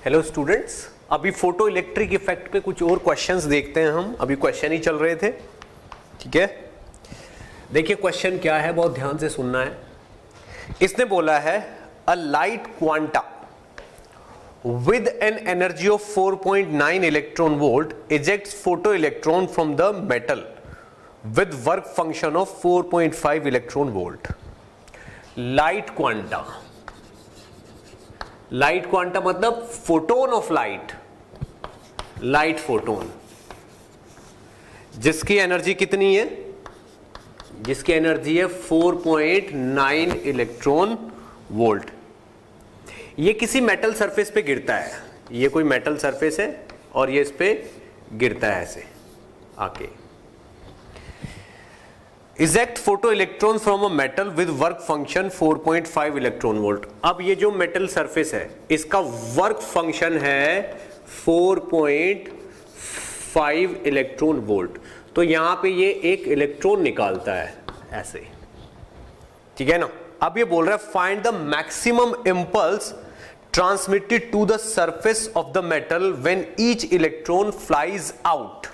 Hello students, अभी photo electric effect पे कुछ और क्वेश्चंस देखते हैं हम। अभी क्वेश्चन ही चल रहे थे, ठीक है। देखिए क्वेश्चन क्या है, बहुत ध्यान से सुनना है। इसने बोला है a light quanta with an energy of 4.9 electron volt ejects photoelectron from the metal with work function of 4.5 electron volt. Light quanta मतलब photon of light, light photon, जिसकी एनर्जी कितनी है, जिसकी एनर्जी है 4.9 इलेक्ट्रॉन वोल्ट। ये किसी metal surface पे गिरता है, ये कोई मेटल सरफेस है और ये इस पे गिरता है ऐसे आके। Eject photo electron from a metal with work function 4.5 electron volt. अब ये जो मेटल सरफेस है इसका वर्क फंक्शन है 4.5 इलेक्ट्रॉन वोल्ट, तो यहां पे ये एक इलेक्ट्रॉन निकालता है ऐसे, ठीक है ना। अब ये बोल रहा है find the maximum impulse transmitted to the surface of the metal when each electron flies out,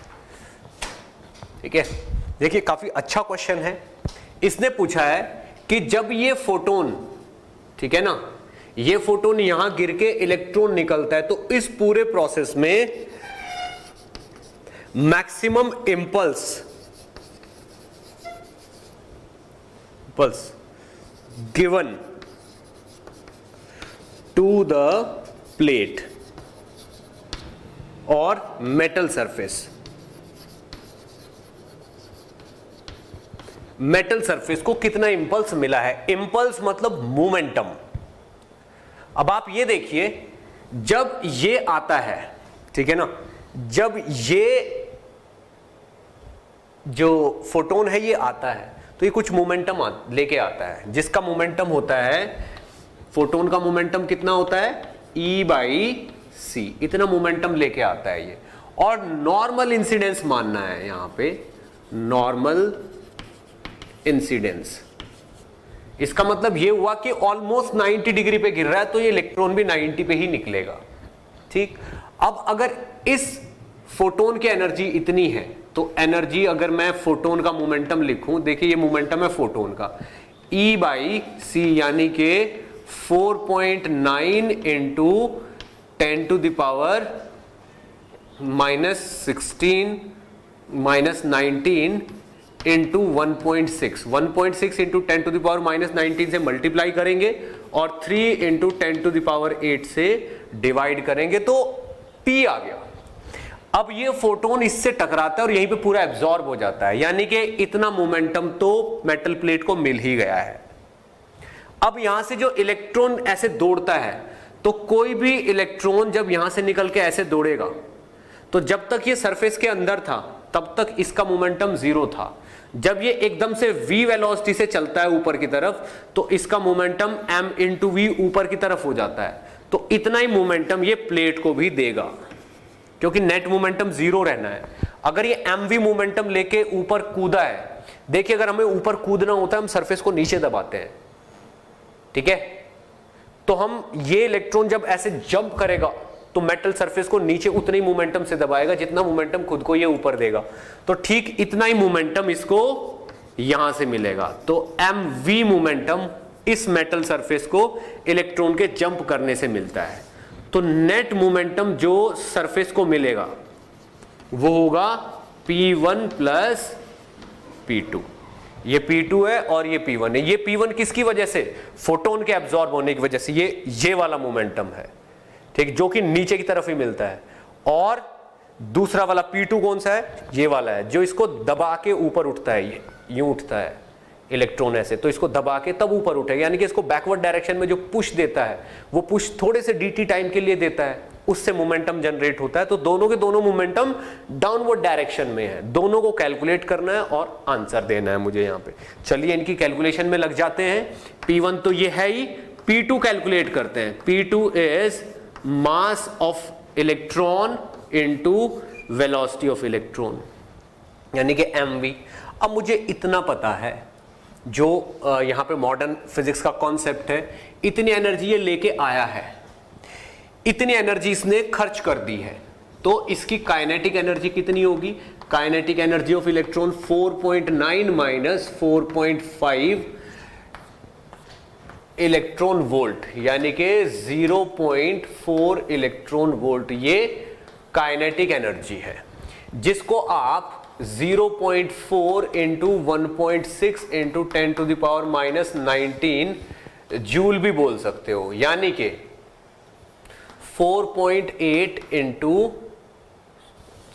ठीक है। देखिए काफी अच्छा क्वेश्चन है। इसने पूछा है कि जब ये फोटोन, ठीक है ना, ये फोटोन यहां गिर के इलेक्ट्रॉन निकलता है तो इस पूरे प्रोसेस में maximum impulse given to the plate और मेटल सरफेस, मेटल सरफेस को कितना इंपल्स मिला है। इंपल्स मतलब मोमेंटम। अब आप ये देखिए, जब ये आता है, ठीक है ना, जब ये जो फोटोन है ये आता है तो ये कुछ मोमेंटम लेके आता है, जिसका मोमेंटम होता है, फोटोन का मोमेंटम कितना होता है, E/c, इतना मोमेंटम लेके आता है ये। और नॉर्मल इंसिडेंस मानना है यहां पे, नॉर्मल इंसिडेंस। इसका मतलब ये हुआ कि ऑलमोस्ट 90 डिग्री पे गिर रहा है तो ये इलेक्ट्रॉन भी 90 पे ही निकलेगा, ठीक। अब अगर इस फोटोन की एनर्जी इतनी है तो एनर्जी, अगर मैं फोटोन का मोमेंटम लिखूं, देखिए ये मोमेंटम है फोटोन का, E/c यानी कि 4.9 इंटू 10⁻16 -19 इंटू 1.6 इंटू 10⁻19 से मल्टीप्लाई करेंगे और 3 इंटू 10⁸ से डिवाइड करेंगे तो P आ गया। अब ये फोटोन इससे टकराता है और यहीं पे पूरा एब्जॉर्ब हो जाता है, यानी कि इतना मोमेंटम तो मेटल प्लेट को मिल ही गया है। अब यहां से जो इलेक्ट्रॉन ऐसे दौड़ता है, तो कोई भी इलेक्ट्रॉन जब यहां से निकल के ऐसे दौड़ेगा तो जब तक ये सरफेस के अंदर था तब तक इसका मोमेंटम 0 था। जब ये एकदम से v वेलोसिटी से चलता है ऊपर की तरफ तो इसका मोमेंटम m इंटू वी ऊपर की तरफ हो जाता है, तो इतना ही मोमेंटम ये प्लेट को भी देगा, क्योंकि नेट मोमेंटम 0 रहना है। अगर ये mv मोमेंटम लेके ऊपर कूदा है, देखिए अगर हमें ऊपर कूदना होता है हम सरफेस को नीचे दबाते हैं, ठीक है, तो हम ये इलेक्ट्रॉन जब ऐसे जंप करेगा तो मेटल सरफेस को नीचे उतने ही मोमेंटम से दबाएगा जितना मोमेंटम खुद को ये ऊपर देगा, तो ठीक इतना ही मोमेंटम इसको यहां से मिलेगा। तो mv मोमेंटम इस मेटल सरफेस को इलेक्ट्रॉन के जंप करने से मिलता है। तो नेट मोमेंटम जो सरफेस को मिलेगा वो होगा P1 प्लस P2। ये P2 है और ये P1 है। ये P1 किसकी वजह से, फोटोन के एब्जॉर्ब होने की वजह से, ये वाला मोमेंटम है, ठीक, जो कि नीचे की तरफ ही मिलता है। और दूसरा वाला P2 कौन सा है, ये वाला है, जो इसको दबा के ऊपर उठता है, ये यूं उठता है इलेक्ट्रॉन ऐसे, तो इसको दबा के तब ऊपर उठेगा, यानी कि इसको बैकवर्ड डायरेक्शन में जो पुश देता है वो पुश थोड़े से dt टाइम के लिए देता है, उससे मोमेंटम जनरेट होता है। तो दोनों के दोनों मोमेंटम डाउनवर्ड डायरेक्शन में है। दोनों को कैलकुलेट करना है और आंसर देना है मुझे यहाँ पे। चलिए इनकी कैलकुलेशन में लग जाते हैं। P1 तो ये है ही, P2 कैलकुलेट करते हैं। P2 is mass of electron into velocity of electron, यानी कि mv। अब मुझे इतना पता है, जो यहाँ पे मॉडर्न फिजिक्स का कॉन्सेप्ट है, इतनी एनर्जी ये लेके आया है, इतनी एनर्जी इसने खर्च कर दी है, तो इसकी काइनेटिक एनर्जी कितनी होगी? Kinetic energy of electron 4.9 minus 4.5 electron volt, यानी कि 0.4 इलेक्ट्रॉन वोल्ट, ये काइनेटिक एनर्जी है, जिसको आप 0.4 into 1.6 into 10 to the power minus 19 joule भी बोल सकते हो, यानी कि 4.8 into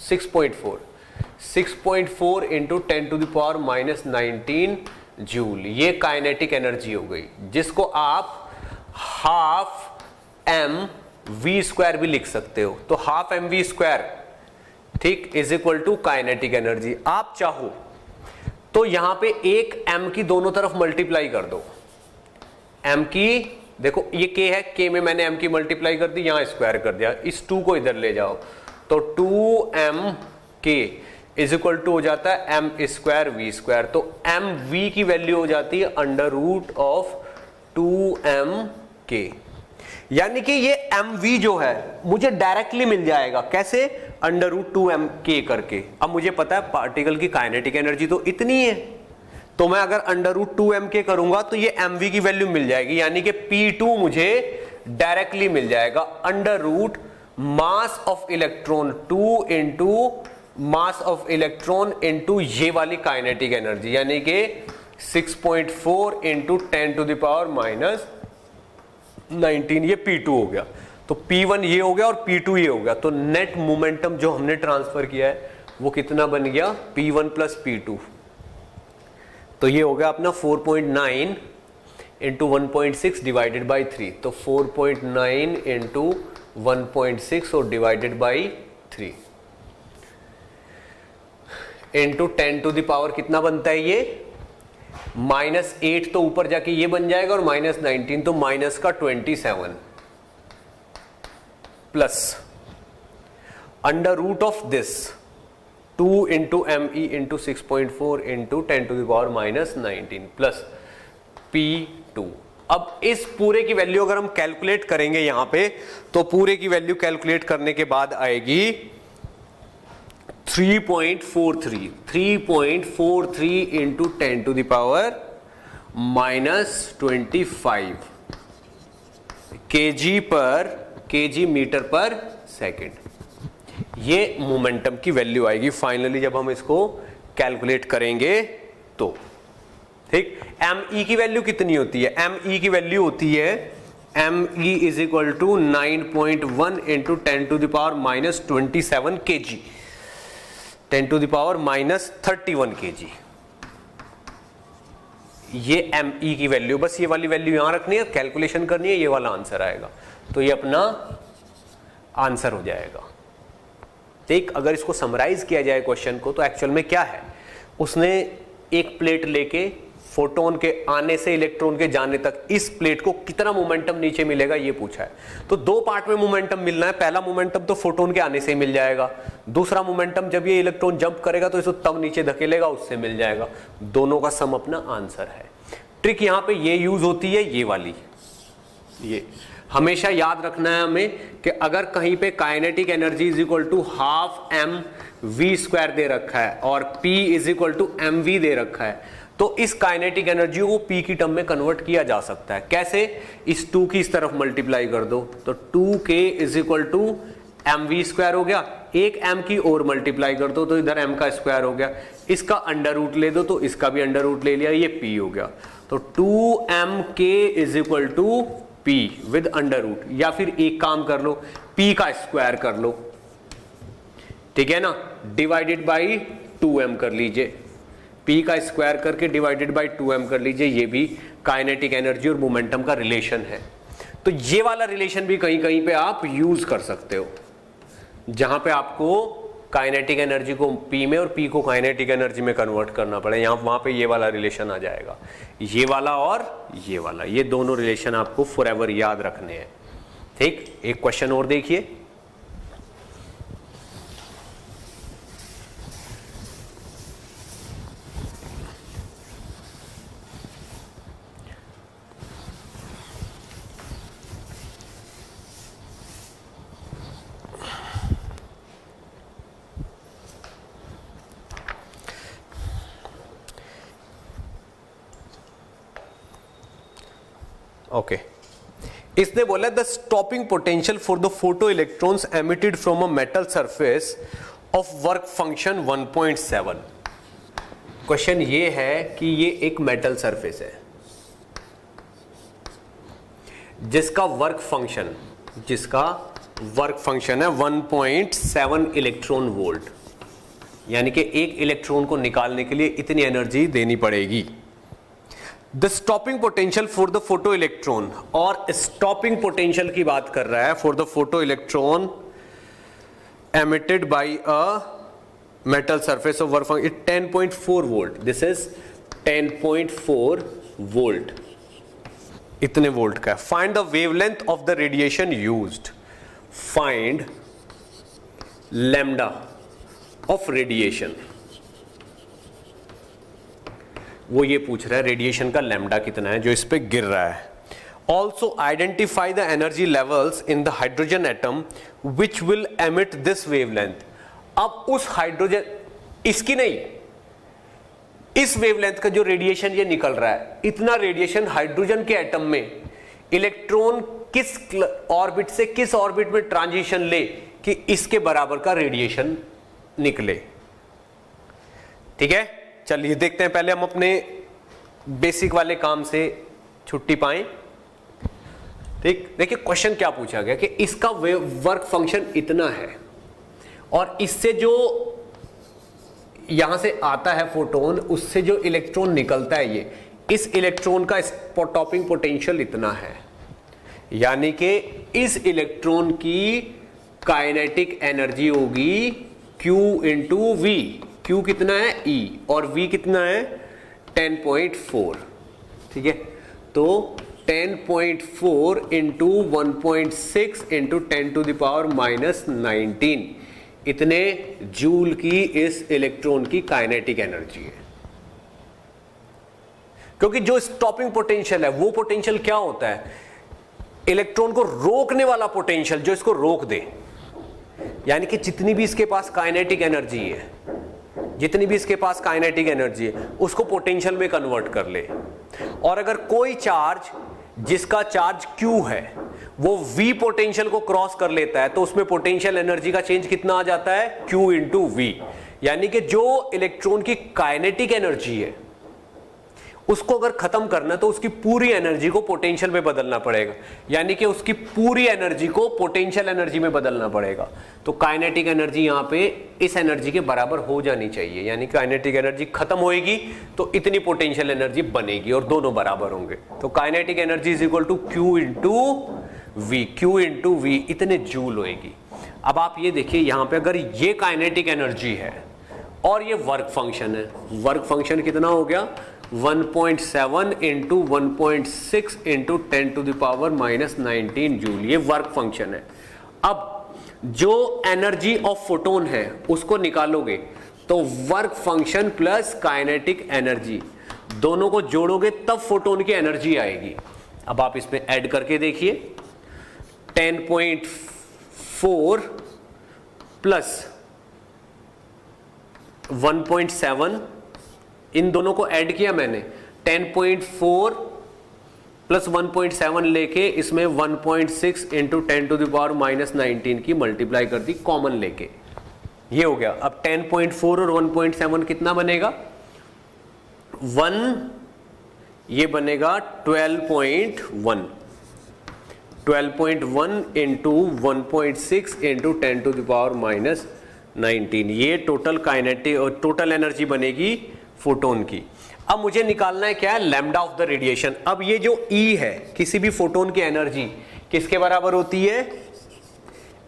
6.4 into 10 to the power minus 19 joule, ये काइनेटिक एनर्जी हो गई, जिसको आप हाफ एम वी स्क्वायर भी लिख सकते हो। तो हाफ एम वी स्क्वायर, ठीक, is equal to kinetic energy. आप चाहो तो यहां पे एक m की दोनों तरफ मल्टीप्लाई कर दो। m की, देखो ये k है, k में मैंने m की मल्टीप्लाई कर दी, यहां स्क्वायर कर दिया, इस 2 को इधर ले जाओ, तो 2mk इज इक्वल टू हो जाता है m स्क्वायर वी स्क्वायर। तो mv की वैल्यू हो जाती है अंडर रूट ऑफ 2mk, यानी कि ये mv जो है मुझे डायरेक्टली मिल जाएगा, कैसे? अंडर रूट 2mk करके। अब मुझे पता है पार्टिकल की काइनेटिक एनर्जी तो इतनी है, तो मैं अगर अंडर रूट 2mk करूंगा तो ये mv की वैल्यू मिल जाएगी, यानी कि p2 मुझे डायरेक्टली मिल जाएगा under root mass of electron 2 into mass of electron into ये वाली काइनेटिक एनर्जी, यानी कि 6.4 into 10 to the power minus 19, ये P2 हो गया। तो P1 ये हो गया और P2 ये हो गया, तो नेट मोमेंटम जो हमने ट्रांसफर किया है वो कितना बन गया? P1 plus P2। तो ये हो गया अपना 4.9 इंटू 1.6 डिवाइडेड बाई 3, तो 4.9 इंटू 1.6 और divided by 3 into 10 to the power कितना बनता है ये? -8 तो ऊपर जाके ये बन जाएगा और -19 तो माइनस का 27 plus under root of this 2 into ME into 6.4 into 10 to the power minus 19 plus P2। अब इस पूरे की वैल्यू अगर हम कैलकुलेट करेंगे यहां पे, तो पूरे की वैल्यू कैलकुलेट करने के बाद आएगी 3.43 into 10 to the power minus 25 kg metre per second. ये मोमेंटम की वैल्यू आएगी फाइनली जब हम इसको कैलकुलेट करेंगे तो, ठीक। ME की वैल्यू कितनी होती है? ME की वैल्यू होती है ME is equal to 9.1 into 10 to the power minus 27 kg, 10 to the power minus 31 kg। ये ME की वैल्यू, बस ये वाली वैल्यू यहां रखनी है, कैलकुलेशन करनी है, ये वाला आंसर आएगा, तो ये अपना आंसर हो जाएगा। ठीक, अगर इसको समराइज किया जाए क्वेश्चन को, तो एक्चुअल में क्या है, उसने एक प्लेट लेके फोटोन के आने से इलेक्ट्रॉन के जाने तक इस प्लेट को कितना मोमेंटम नीचे मिलेगा ये पूछा है। तो दो पार्ट में मोमेंटम मिलना है, पहला मोमेंटम तो फोटोन के आने से ही मिल जाएगा, दूसरा मोमेंटम जब ये इलेक्ट्रॉन जंप करेगा तो इसको तब नीचे धकेलेगा, उससे मिल जाएगा। दोनों का सम अपना आंसर है। ट्रिक यहां पे ये यूज होती है, ये वाली, ये हमेशा याद रखना है हमें कि अगर कहीं पे kinetic energy is equal to half M V square दे रखा है और P is equal to M V दे रखा है, तो इस काइनेटिक एनर्जी को P की टर्म में कन्वर्ट किया जा सकता है। कैसे? इस 2 की इस तरफ मल्टीप्लाई कर दो, तो 2k is equal to M V square हो गया, एक m की और मल्टीप्लाई कर दो तो इधर m का स्क्वायर हो गया, इसका अंडर रूट ले दो तो इसका भी अंडर रूट ले लिया, ये P हो गया। तो 2mk is equal to P with under root, या फिर एक काम कर लो, P का स्क्वायर कर लो, ठीक है ना, डिवाइडेड बाई 2m कर लीजिए, P का स्क्वायर करके डिवाइडेड बाई 2m कर लीजिए, ये भी काइनेटिक एनर्जी और मोमेंटम का रिलेशन है। तो ये वाला रिलेशन भी कहीं कहीं पे आप यूज कर सकते हो, जहां पे आपको काइनेटिक एनर्जी को P में और P को काइनेटिक एनर्जी में कन्वर्ट करना पड़े, यहां वहां पे ये वाला रिलेशन आ जाएगा, ये वाला और ये वाला, ये दोनों रिलेशन आपको फॉरएवर याद रखने हैं। ठीक, एक क्वेश्चन और देखिए, ओके इसने बोला the stopping potential for the photo electrons emitted from a metal surface of work function 1.7। Question ये है कि ये एक मेटल सरफेस है जिसका वर्क फंक्शन है 1.7 इलेक्ट्रॉन वोल्ट, यानी कि एक इलेक्ट्रॉन को निकालने के लिए इतनी एनर्जी देनी पड़ेगी। The stopping potential for the photo electron, और स्टॉपिंग पोटेंशियल की बात कर रहा है for the photo electron emitted by a metal surface of work function 10.4 volt. This is 10.4 volt, इतने वोल्ट का है। Find the wavelength of the radiation used, find lambda of radiation, वो ये पूछ रहा है रेडिएशन का लैम्डा कितना है जो इस पे गिर रहा है। Also identify the energy levels in the hydrogen atom which will emit this wavelength. अब उस हाइड्रोजन, इसकी नहीं, इस वेवलेंथ का जो रेडिएशन ये निकल रहा है, इतना रेडिएशन हाइड्रोजन के एटम में इलेक्ट्रॉन किस ऑर्बिट से किस ऑर्बिट में ट्रांजिशन ले कि इसके बराबर का रेडिएशन निकले। ठीक है, चलिए देखते हैं, पहले हम अपने बेसिक वाले काम से छुट्टी पाएं। ठीक, देखिए क्वेश्चन क्या पूछा गया कि इसका वर्क फंक्शन इतना है और इससे जो यहां से आता है फोटोन, उससे जो इलेक्ट्रॉन निकलता है ये, इस इलेक्ट्रॉन का स्टॉपिंग पोटेंशियल इतना है, यानी कि इस इलेक्ट्रॉन की काइनेटिक एनर्जी होगी Q इंटू वी। Q कितना है E और V कितना है 10.4। ठीक है, तो 10.4 into 1.6 into 10 to the power -19 इतने जूल की इस इलेक्ट्रॉन की काइनेटिक एनर्जी है। क्योंकि जो स्टॉपिंग पोटेंशियल है वो पोटेंशियल क्या होता है, इलेक्ट्रॉन को रोकने वाला पोटेंशियल जो इसको रोक दे, यानी कि जितनी भी इसके पास काइनेटिक एनर्जी है, जितनी भी इसके पास काइनेटिक एनर्जी है उसको पोटेंशियल में कन्वर्ट कर ले। और अगर कोई चार्ज जिसका चार्ज Q है वो V पोटेंशियल को क्रॉस कर लेता है तो उसमें पोटेंशियल एनर्जी का चेंज कितना आ जाता है Q इंटू V, यानी कि जो इलेक्ट्रॉन की काइनेटिक एनर्जी है उसको अगर खत्म करना है तो उसकी पूरी एनर्जी को पोटेंशियल में बदलना पड़ेगा, यानी कि उसकी पूरी एनर्जी को पोटेंशियल एनर्जी में बदलना पड़ेगा। तो काइनेटिक एनर्जी यहां पे इस एनर्जी के बराबर हो जानी चाहिए, यानी काइनेटिक एनर्जी खत्म होएगी तो इतनी पोटेंशियल एनर्जी बनेगी और दोनों बराबर होंगे। तो kinetic energy is equal to Q into V, Q into V इतने जूल होएगी। अब आप ये देखिए यहां पे अगर ये काइनेटिक एनर्जी है और ये वर्क फंक्शन है, वर्क फंक्शन कितना हो गया 1.7 into 1.6 into 10 to the power -19 joule, ये वर्क फंक्शन है। अब जो एनर्जी ऑफ फोटोन है उसको निकालोगे तो work function plus kinetic energy दोनों को जोड़ोगे तब फोटोन की एनर्जी आएगी। अब आप इसमें ऐड करके देखिए 10.4 प्लस 1.7, इन दोनों को ऐड किया मैंने, 10.4 प्लस 1.7 लेके इसमें 1.6 इंटू 10 टू द पावर -19 की मल्टीप्लाई कर दी कॉमन लेके, ये हो गया। अब 10.4 और 1.7 कितना बनेगा 1, ये बनेगा 12.1 into 1.6 into 10 to the power -19, ये टोटल काइनेटिक और टोटल एनर्जी बनेगी फोटोन की। अब मुझे निकालना है क्या है लैम्डा ऑफ द रेडिएशन। अब ये जो E है किसी भी फोटोन की एनर्जी किसके बराबर होती है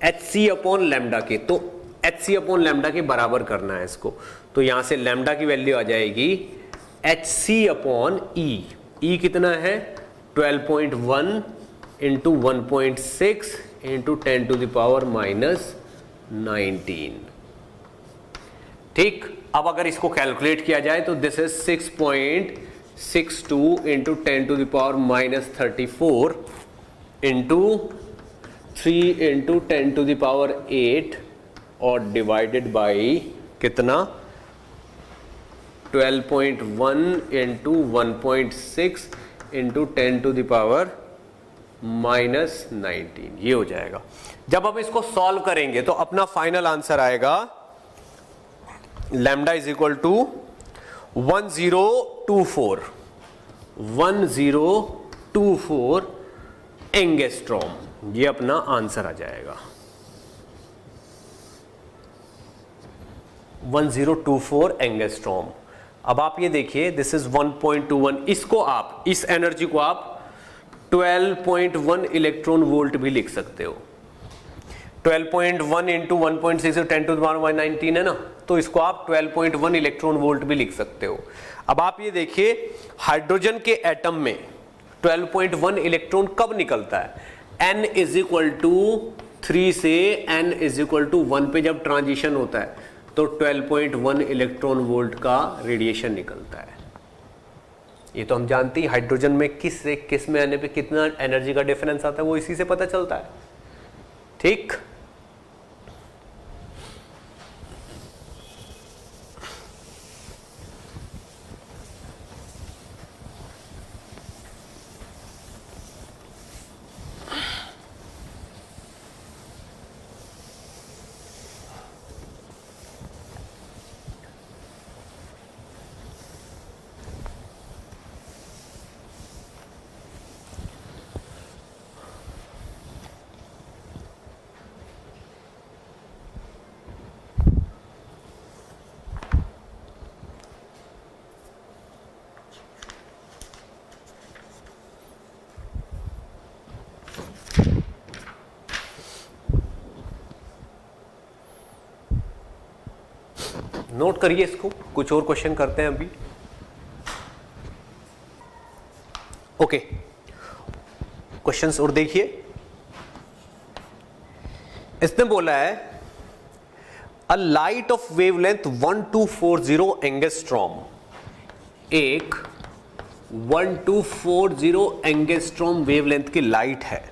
hc अपॉन लैम्डा के, तो hc अपॉन लैम्डा के बराबर करना है इसको। तो यहां से लैम्डा की वैल्यू आ जाएगी hc अपॉन E। E कितना है 12.1 into 1.6 into 10 to the power -19। ठीक, अब अगर इसको कैलकुलेट किया जाए तो this is 6.62 into 10 to the power -34 into 3 into 10 to the power 8 और डिवाइडेड बाई कितना 12.1 into 1.6 into 10 to the power -19, ये हो जाएगा। जब हम इसको सॉल्व करेंगे तो अपना फाइनल आंसर आएगा lambda is equal to 1024 angstrom, ये अपना आंसर आ जाएगा 1024 एंगस्ट्रॉम। अब आप ये देखिए दिस इज 1.21, इसको आप, इस एनर्जी को आप 12.1 इलेक्ट्रॉन वोल्ट भी लिख सकते हो। 12.1 इंटू 1.6 10⁻19 है ना, तो इसको आप 12.1 इलेक्ट्रॉन वोल्ट भी लिख सकते हो। अब आप ये देखिए हाइड्रोजन के एटम में 12.1 इलेक्ट्रॉन कब निकलता है? n इज इक्वल टू 3 से n इज इक्वल टू 1 पे जब ट्रांजिशन होता है तो 12.1 इलेक्ट्रॉन वोल्ट का रेडिएशन निकलता है। ये तो हम जानते हैं हाइड्रोजन में किस से किस में आने पे कितना एनर्जी का डिफरेंस आता है, वो इसी से पता चलता है। ठीक, नोट करिए इसको, कुछ और क्वेश्चन करते हैं अभी। ओके, क्वेश्चंस और देखिए। इसने बोला है a light of wavelength 1240 angstrom, एक 1240 एंगस्ट्रॉम वेवलेंथ की लाइट है,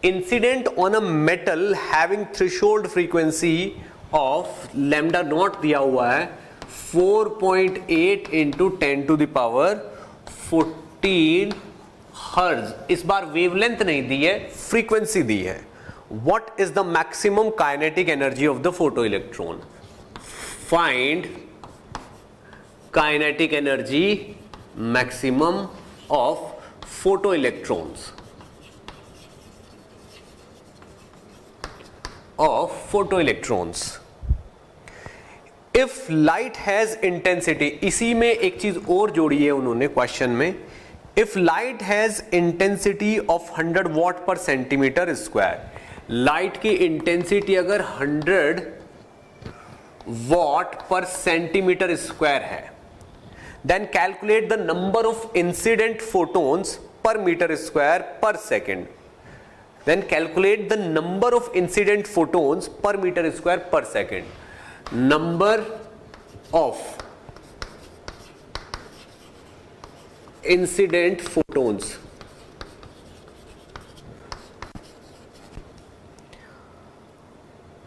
incident on a metal having threshold frequency of lambda naught दिया हुआ है 4.8 इंटू 10⁻14 हर्ज। इस बार वेवलेंथ नहीं दी है, फ्रीक्वेंसी दी है। What is the maximum kinetic energy of the photo electron? Find kinetic energy maximum of photo electrons of photoelectrons if light has intensity। इसी में एक चीज और जोड़ी है उन्होंने क्वेश्चन में, if light has intensity of 100 watt per centimeter square, light की इंटेंसिटी अगर 100 watt per centimeter square है, then calculate the number of incident photons per meter square per second। Then calculate the number of incident photons per meter square per second। Number of incident photons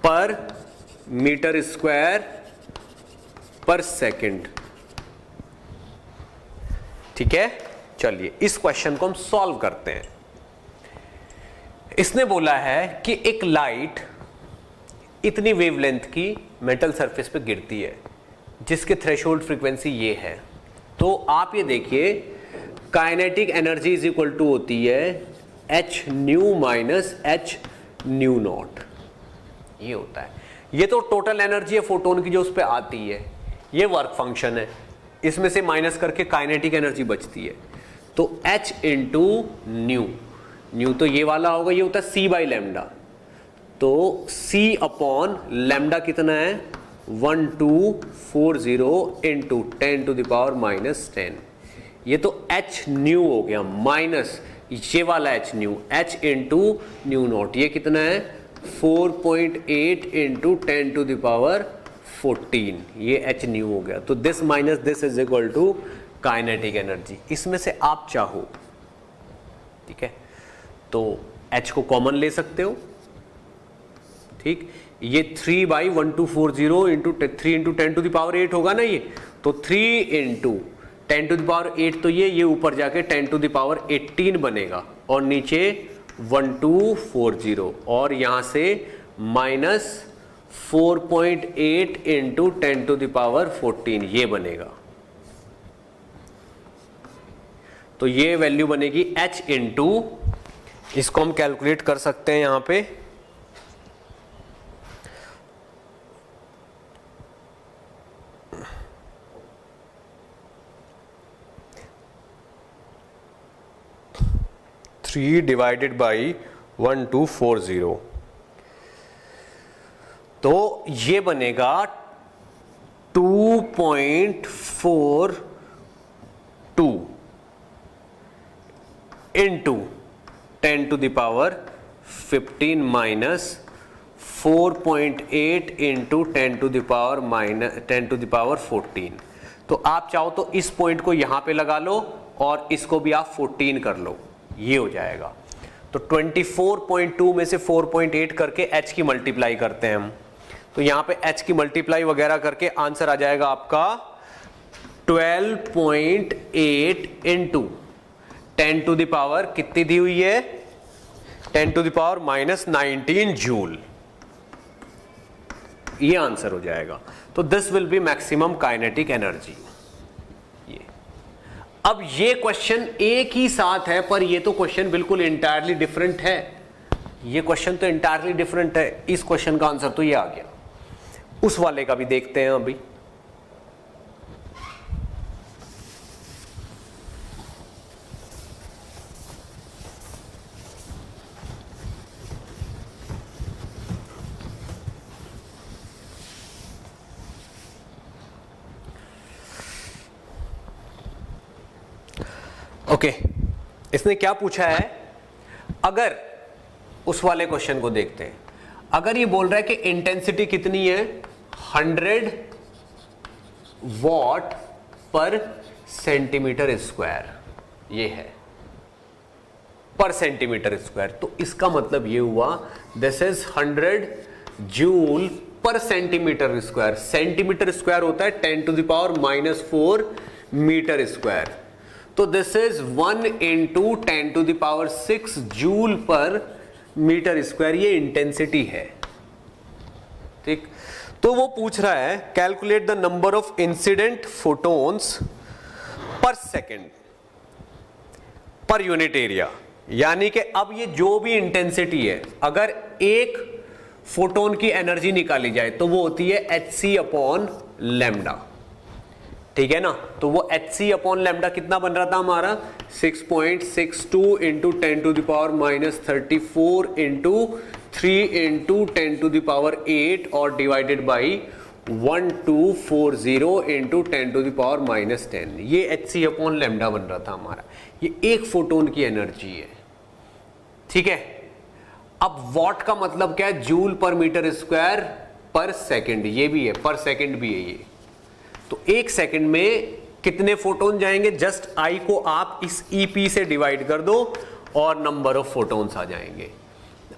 per meter square per second। ठीक है, चलिए इस question को हम solve करते हैं। इसने बोला है कि एक लाइट इतनी वेवलेंथ की मेटल सरफेस पे गिरती है जिसके थ्रेशोल्ड फ्रीक्वेंसी ये है, तो आप ये देखिए kinetic energy is equal to होती है H nu minus H nu nought, ये होता है। ये तो टोटल एनर्जी है फोटोन की जो उस पर आती है, ये वर्क फंक्शन है, इसमें से माइनस करके काइनेटिक एनर्जी बचती है। तो एच इंटू न्यू, न्यू तो ये वाला होगा, ये होता है सी बाई लैम्डा, तो सी अपॉन लैम्डा कितना है 1240 इंटू 10⁻⁻10। ये तो एच न्यू हो गया माइनस ये वाला H new, H into new nought, ये कितना है 4.8 इंटू 10⁻14, ये एच न्यू हो गया। तो this minus this is equal to kinetic energy. इसमें से आप चाहो, ठीक है, तो h को कॉमन ले सकते हो। ठीक, ये 3/1240 इंटू 3 इंटू 10⁸ होगा ना, ये तो 3 इंटू 10⁸ तो ये ऊपर जाके 10⁸18 बनेगा और नीचे 1240 और यहां से -4.8 इंटू 10⁻14 ये बनेगा। तो ये वैल्यू बनेगी h इंटू, इसको हम कैलकुलेट कर सकते हैं यहां पे, थ्री डिवाइडेड बाई 1240, तो ये बनेगा 2.42 इंटू 10⁻15 माइनस 4.8 इंटू 10⁻14। तो आप चाहो तो इस पॉइंट को यहां पे लगा लो और इसको भी आप 14 कर लो, ये हो जाएगा। तो 24.2 में से 4.8 करके h की मल्टीप्लाई करते हैं हम, तो यहां पे h की मल्टीप्लाई वगैरह करके आंसर आ जाएगा आपका 12.8 इंटू 10⁻, कितनी दी हुई है, 10⁻⁻19 जूल, ये आंसर हो जाएगा। तो this will B maximum kinetic energy. अब ये क्वेश्चन एक ही साथ है, पर ये तो क्वेश्चन बिल्कुल इंटायरली डिफरेंट है, ये क्वेश्चन तो इंटायरली डिफरेंट है। इस क्वेश्चन का आंसर तो ये आ गया, उस वाले का भी देखते हैं अभी। ओके, इसने क्या पूछा है, अगर उस वाले क्वेश्चन को देखते हैं, अगर ये बोल रहा है कि इंटेंसिटी कितनी है 100 वॉट पर सेंटीमीटर स्क्वायर, ये है पर सेंटीमीटर स्क्वायर, तो इसका मतलब ये हुआ this is 100 joule per centimetre square. Centimetre square होता है 10⁻⁻4 मीटर स्क्वायर, तो this is 1 into 10⁻6 joule per metre square, ये इंटेंसिटी है। ठीक, तो वो पूछ रहा है calculate the number of incident photons per second per unit area, यानी कि अब ये जो भी इंटेंसिटी है, अगर एक फोटोन की एनर्जी निकाली जाए तो वो होती है hc/λ, ठीक है ना। तो वो hc/λ कितना बन रहा था हमारा, 6.62 इंटू 10⁻⁻34 इंटू 3 इंटू 10⁸ और डिवाइडेड बाई 1240 इंटू 10⁻⁻10, ये hc/λ बन रहा था हमारा। ये एक फोटोन की एनर्जी है, ठीक है। अब वॉट का मतलब क्या है, जूल पर मीटर स्क्वायर पर सेकंड, ये भी है पर सेकंड भी है ये। तो एक सेकंड में कितने फोटोन जाएंगे, जस्ट आई को आप इस EP से डिवाइड कर दो और नंबर ऑफ फोटोन्स आ जाएंगे।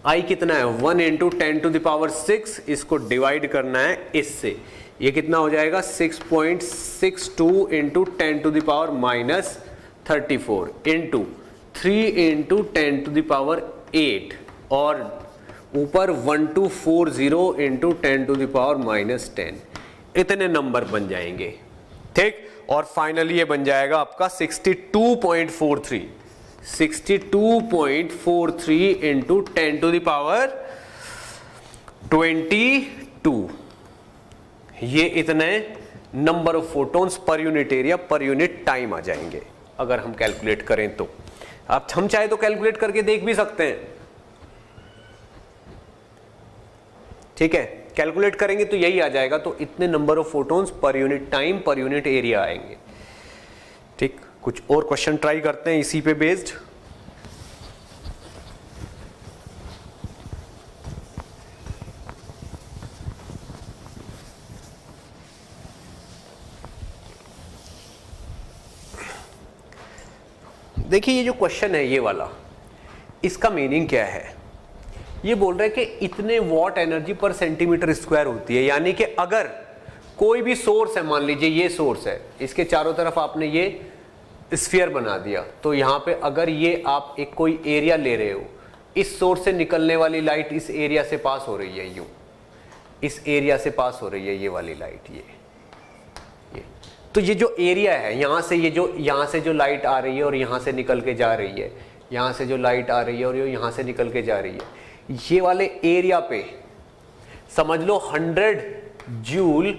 आई कितना है 1 इंटू 10⁻6, इसको डिवाइड करना है इससे, ये कितना हो जाएगा 6.62 इंटू 10⁻⁻34 इंटू 3 इंटू 10⁸ और ऊपर 1240 इंटू 10⁻⁻10, इतने नंबर बन जाएंगे, ठीक। और फाइनली ये बन जाएगा आपका 62.43 इंटू 10⁻22, ये इतने number of photons per unit area per unit time आ जाएंगे अगर हम कैलकुलेट करें तो। आप हम चाहे तो कैलकुलेट करके देख भी सकते हैं, ठीक है। कैलकुलेट करेंगे तो यही आ जाएगा, तो इतने number of photons per unit time पर यूनिट एरिया आएंगे, ठीक। कुछ और क्वेश्चन ट्राई करते हैं इसी पे बेस्ड। देखिए ये जो क्वेश्चन है ये वाला, इसका मीनिंग क्या है, ये बोल रहे हैं कि इतने वॉट एनर्जी पर सेंटीमीटर स्क्वायर होती है, यानी कि अगर कोई भी सोर्स है, मान लीजिए ये सोर्स है, इसके चारों तरफ आपने ये स्फीयर बना दिया। तो यहां पे अगर ये आप एक कोई एरिया ले रहे हो, इस सोर्स से निकलने वाली लाइट इस एरिया से पास हो रही है, यूं इस एरिया से पास हो रही है ये वाली लाइट, ये तो ये जो एरिया है यहां से जो लाइट आ रही है और यहां से निकल के जा रही है, यहां से जो लाइट आ रही है और यहां से निकल के जा रही है, ये वाले एरिया पे समझ लो 100 जूल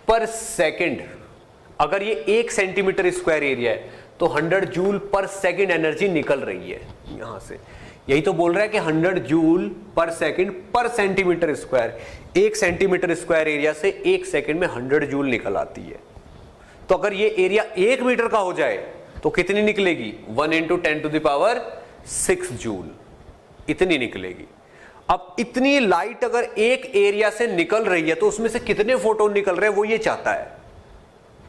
पर सेकंड। अगर ये 1 सेंटीमीटर स्क्वायर एरिया है तो 100 जूल पर सेकंड एनर्जी निकल रही है यहां से। यही तो बोल रहा है कि 100 जूल पर सेकंड पर centimetre square, 1 centimetre square area से 1 सेकंड में 100 जूल निकल आती है। तो अगर ये एरिया 1 मीटर का हो जाए तो कितनी निकलेगी? 1 × 10⁶ जूल, इतनी निकलेगी। अब इतनी लाइट अगर एक एरिया से निकल रही है तो उसमें से कितने फोटोन निकल रहे हैं वो ये चाहता है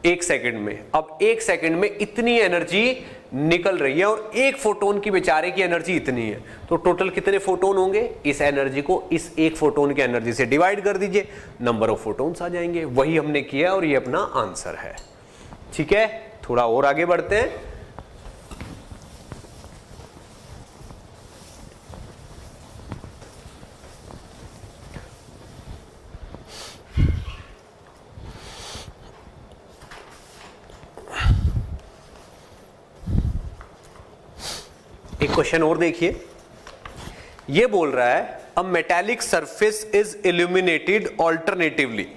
1 सेकंड में। अब 1 सेकंड में इतनी एनर्जी निकल रही है और एक फोटोन की बेचारे की एनर्जी इतनी है, तो टोटल कितने फोटोन होंगे? इस एनर्जी को इस एक फोटोन की एनर्जी से डिवाइड कर दीजिए, नंबर ऑफ फोटोन्स आ जाएंगे। वही हमने किया और ये अपना आंसर है। ठीक है, थोड़ा और आगे बढ़ते हैं। एक क्वेश्चन और देखिए, ये बोल रहा है a metallic surface is illuminated alternatively.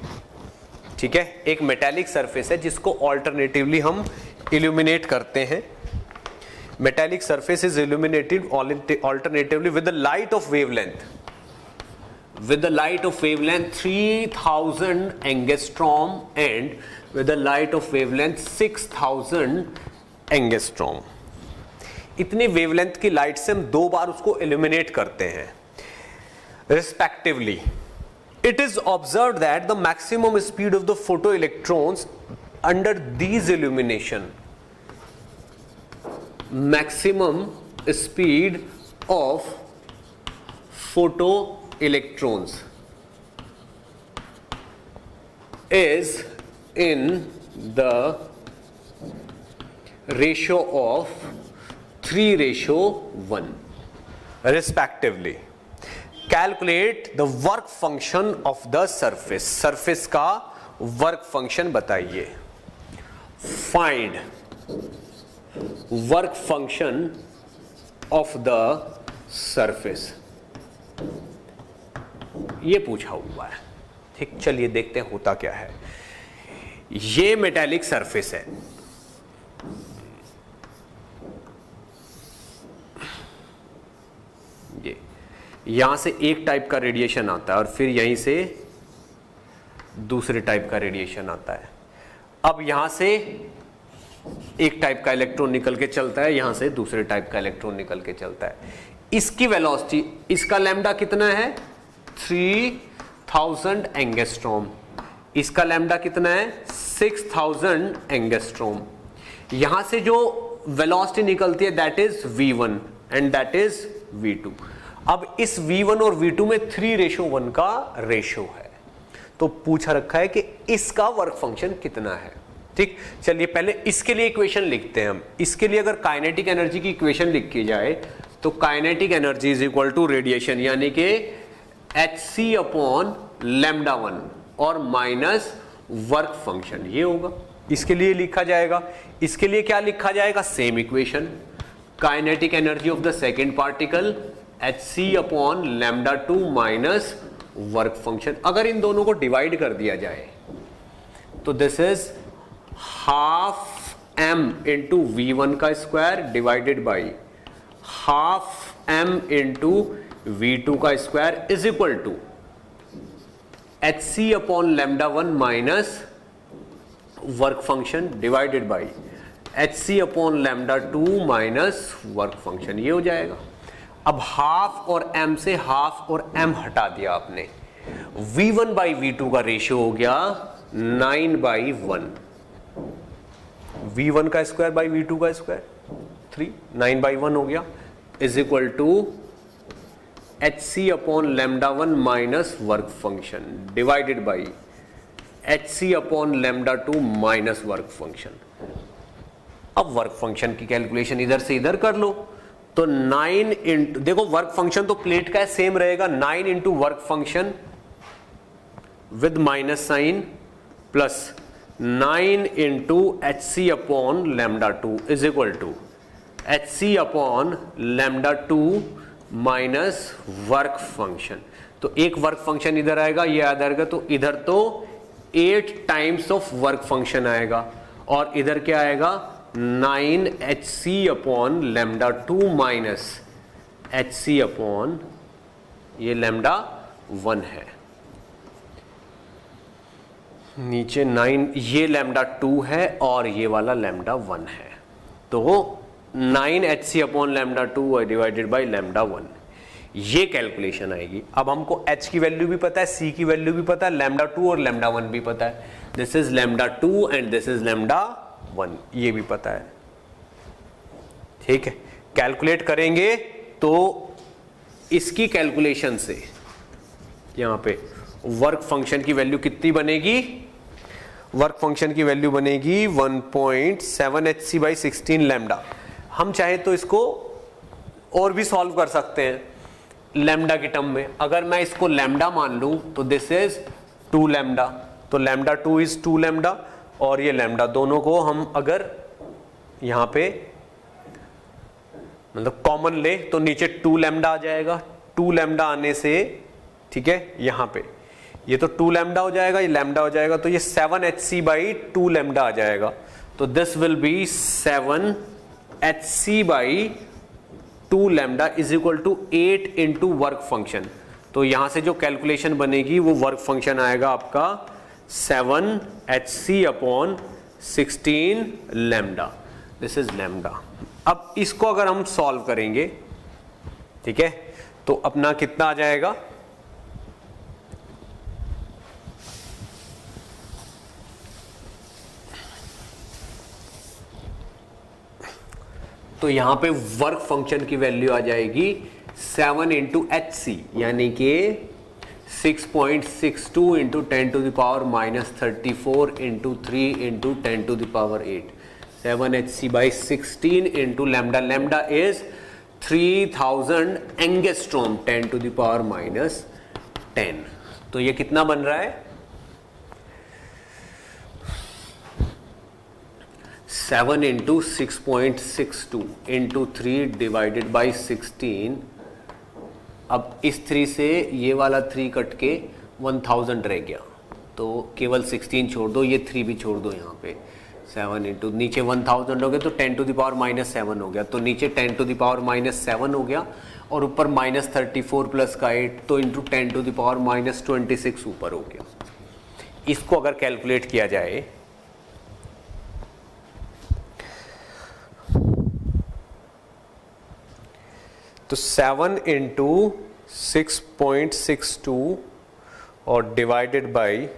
ठीक है, एक मेटेलिक सरफेस है जिसको ऑल्टरनेटिवली हम इल्यूमिनेट करते हैं। Metallic surface is illuminated alternatively with the light of wavelength, with the light of wavelength 3000 angstrom and with the light of wavelength 6000 angstrom। इतनी wavelength की लाइट से हम 2 बार उसको इल्यूमिनेट करते हैं respectively. It is observed that the maximum speed of the photoelectrons under these illumination, maximum speed of photoelectrons is in the ratio of 3:1 respectively। Calculate the work function of the surface। surface का work function बताइए। Find work function of the surface, ये पूछा हुआ है। ठीक, चलिए देखते हैं होता क्या है। ये मेटेलिक सरफेस है, ये यहां से एक टाइप का रेडिएशन आता है और फिर यहीं से दूसरे टाइप का रेडिएशन आता है। अब यहां से एक टाइप का इलेक्ट्रॉन निकल के चलता है, यहां से दूसरे टाइप का इलेक्ट्रॉन निकल के चलता है। इसकी वेलोसिटी, इसका लैम्डा कितना है? 3000 एंगस्ट्रॉम। इसका लैम्डा कितना है? 6000 एंगस्ट्रॉम। यहां से जो वेलोसिटी निकलती है that is v1 and that is v2। अब इस v1 और v2 में 3:1 का रेशो है, तो पूछा रखा है कि इसका वर्क फंक्शन कितना है। ठीक, चलिए पहले इसके लिए इक्वेशन लिखते हैं हम। इसके लिए अगर काइनेटिक एनर्जी की इक्वेशन लिखी जाए तो kinetic energy is equal to radiation यानी कि hc/λ1 और माइनस वर्क फंक्शन, ये होगा। इसके लिए लिखा जाएगा, इसके लिए क्या लिखा जाएगा? Same equation, kinetic energy of the second particle hc/λ2 minus work function. अगर इन दोनों को डिवाइड कर दिया जाए तो this is 12m into v1 का square divided by 12m into v2 का square is equal to hc/λ1 minus work function divided by hc/λ2 minus work function, ये हो जाएगा। अब हाफ और m से हाफ और m हटा दिया आपने, v1 बाई v2 का रेशियो हो गया 9/1। v1 का स्क्वायर बाई v2 का स्क्वायर 3, 9/1 हो गया, is equal to hc/λ1 minus work function divided by hc/λ2 minus work function. अब वर्क फंक्शन की कैलकुलेशन इधर से इधर कर लो, तो 9 इंटू, देखो वर्क फंक्शन तो प्लेट का सेम रहेगा, 9 into work function with minus sign plus 9 into H C upon lambda 2 is equal to H C upon lambda 2 minus work function. तो एक वर्क फंक्शन इधर आएगा, ये याद आएगा, तो इधर तो 8 टाइम्स ऑफ वर्क फंक्शन आएगा और इधर क्या आएगा 9 H C upon lambda 2 minus H C upon ये लैम्डा 1 है, नीचे 9, ये लैम्डा 2 है और ये वाला लैम्डा 1 है, तो 9 H C upon lambda 2 divided by lambda 1, ये कैलकुलेशन आएगी। अब हमको h की वैल्यू भी पता है, c की वैल्यू भी पता है, लैम्डा 2 और लैम्डा 1 भी पता है, this is lambda 2 and this is lambda 1, ये भी पता है। ठीक है, कैलकुलेट करेंगे तो इसकी कैलकुलेशन से यहां पे वर्क फंक्शन की वैल्यू कितनी बनेगी, वर्क फंक्शन की वैल्यू बनेगी 1.7 एच सी बाई 16 लैम्डा। हम चाहे तो इसको और भी सॉल्व कर सकते हैं लैम्डा के टर्म में। अगर मैं इसको लैम्डा मान लूं तो दिस इज 2 लैम्डा, तो लैम्डा 2 इज 2 लैम्डा और ये लैम्डा, दोनों को हम अगर यहां पे मतलब कॉमन ले तो नीचे 2 लैम्डा आ जाएगा, 2 लैम्डा आने से ठीक है यहां पे ये तो 2 लैम्डा हो जाएगा, ये लैम्डा हो जाएगा, तो ये 7 एच सी बाई 2 लैम्डा आ जाएगा, तो this will be 7 H C by 2 lambda is equal to 8 into work function. तो यहां से जो कैलकुलेशन बनेगी वो वर्क फंक्शन आएगा आपका 7 H C upon 16 lambda, this is lambda. अब इसको अगर हम सॉल्व करेंगे ठीक है तो अपना कितना आ जाएगा, तो यहां पे वर्क फंक्शन की वैल्यू आ जाएगी 7 इंटू एच सी, यानी कि 6.62 into 10 to the power minus 34 into 3 into 10 to the power 8, 7 H C by 16 into lambda, lambda is 3000 angstrom 10 to the power minus 10। तो ये कितना बन रहा है 7 इंटू 6.62 इंटू 3 डिवाइडेड बाई 16। अब इस 3 से ये वाला 3 कट के 1000 रह गया, तो केवल 16 छोड़ दो, ये 3 भी छोड़ दो यहाँ पे, 7 इंटू नीचे 1000 हो गया तो 10 टू द पावर माइनस 7 हो गया, तो नीचे 10 टू द पावर माइनस 7 हो गया और ऊपर माइनस 34 प्लस का 8, तो into 10 to the power minus 26 ऊपर हो गया। इसको अगर कैलकुलेट किया जाए तो 7 इंटू 6.62 और divided by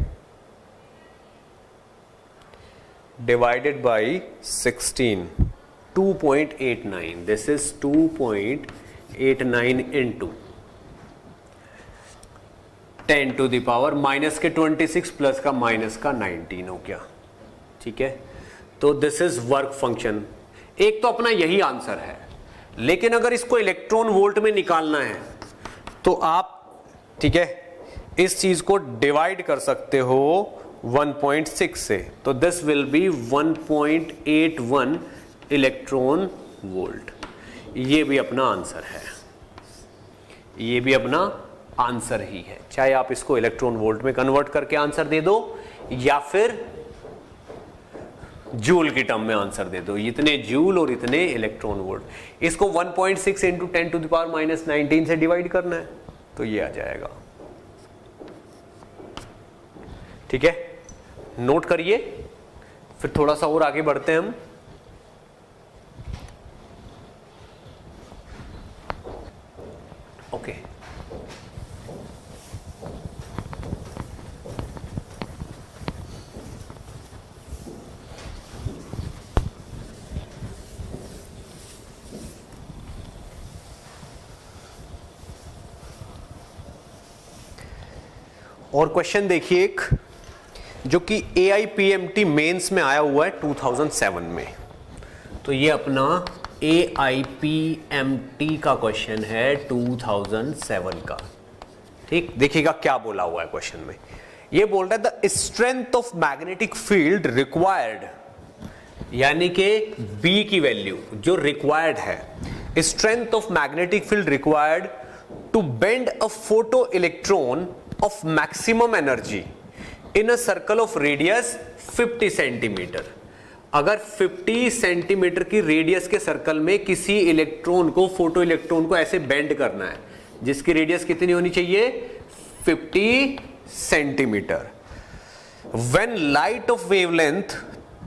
16, 2.89, this is 2.89 into 10 to the power minus के 26 प्लस का माइनस का 19 हो गया। ठीक है, तो दिस इज वर्क फंक्शन। एक तो अपना यही आंसर है, लेकिन अगर इसको इलेक्ट्रॉन वोल्ट में निकालना है तो आप ठीक है इस चीज को डिवाइड कर सकते हो 1.6 से, तो this will B 1.81 electron volt. ये भी अपना आंसर है, ये भी अपना आंसर ही है, चाहे आप इसको इलेक्ट्रॉन वोल्ट में कन्वर्ट करके आंसर दे दो या फिर जूल की टर्म में आंसर दे दो, इतने जूल और इतने इलेक्ट्रॉन वोल्ट। इसको 1.6 into 10 to the power minus 19 से डिवाइड करना है तो ये आ जाएगा। ठीक है, नोट करिए, फिर थोड़ा सा और आगे बढ़ते हैं हम। ओके, और क्वेश्चन देखिए एक जो कि AIPMT मेंस में आया हुआ है 2007 में। तो ये अपना AIPMT का क्वेश्चन है 2007 का। ठीक, देखिएगा क्या बोला हुआ है क्वेश्चन में। ये बोल रहा है the strength of magnetic field required, यानी कि B की वैल्यू जो रिक्वायर्ड है, strength of magnetic field required to bend a photo electron of maximum energy in a circle of radius 50 centimetre. अगर 50 सेंटीमीटर की रेडियस के सर्कल में किसी इलेक्ट्रॉन को, फोटो इलेक्ट्रॉन को ऐसे बेंड करना है, जिसकी रेडियस कितनी होनी चाहिए, 50 centimetre. When light of wavelength